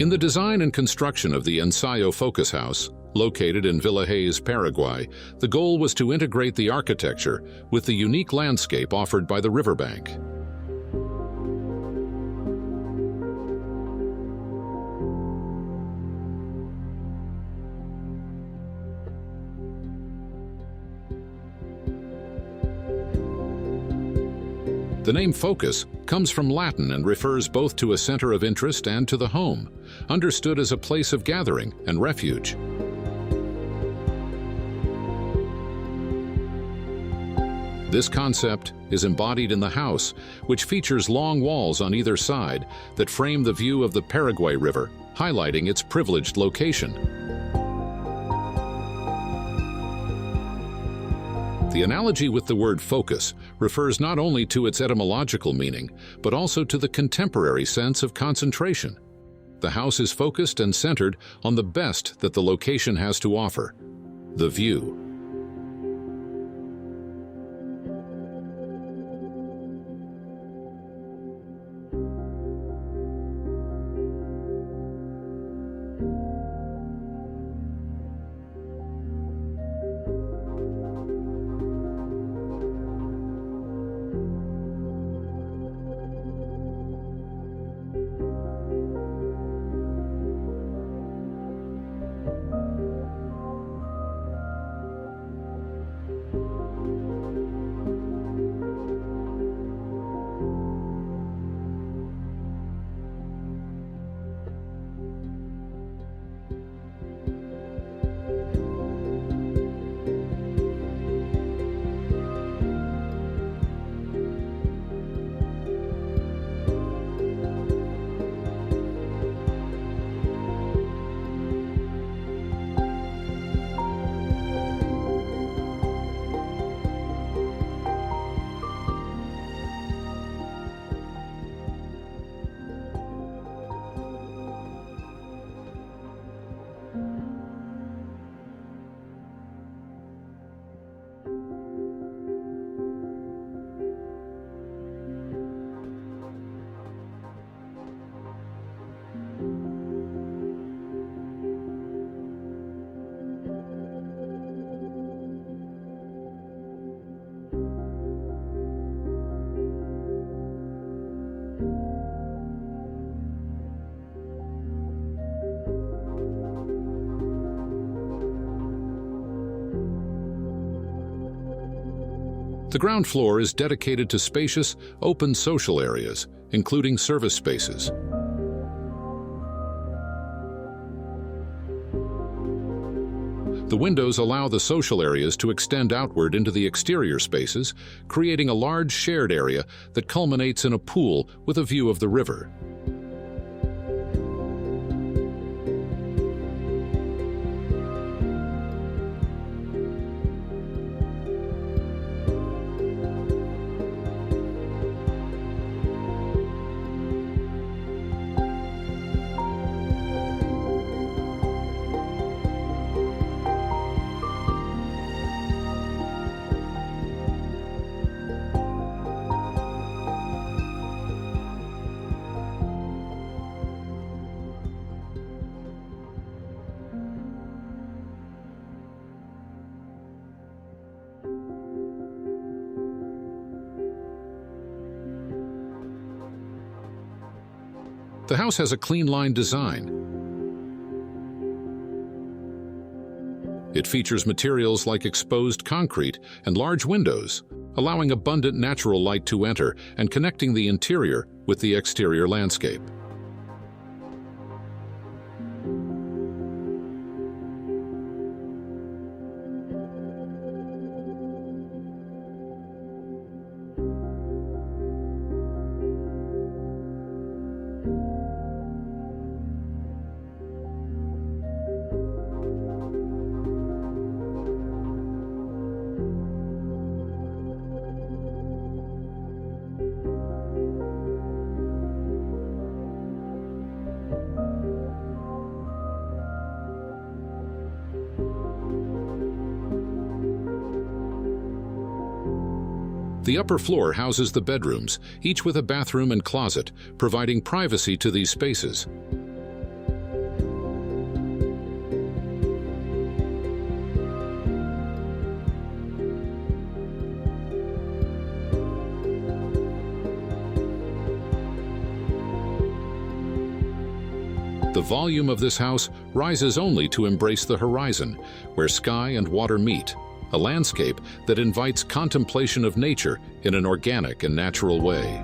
In the design and construction of the Ensayo Focus House, located in Villa Hayes, Paraguay, the goal was to integrate the architecture with the unique landscape offered by the riverbank. The name Focus comes from Latin and refers both to a center of interest and to the home, understood as a place of gathering and refuge. This concept is embodied in the house, which features long walls on either side that frame the view of the Paraguay River, highlighting its privileged location. The analogy with the word focus refers not only to its etymological meaning, but also to the contemporary sense of concentration. The house is focused and centered on the best that the location has to offer: the view. The ground floor is dedicated to spacious, open social areas, including service spaces. The windows allow the social areas to extend outward into the exterior spaces, creating a large shared area that culminates in a pool with a view of the river. The house has a clean-line design. It features materials like exposed concrete and large windows, allowing abundant natural light to enter and connecting the interior with the exterior landscape. The upper floor houses the bedrooms, each with a bathroom and closet, providing privacy to these spaces. The volume of this house rises only to embrace the horizon, where sky and water meet, a landscape that invites contemplation of nature in an organic and natural way.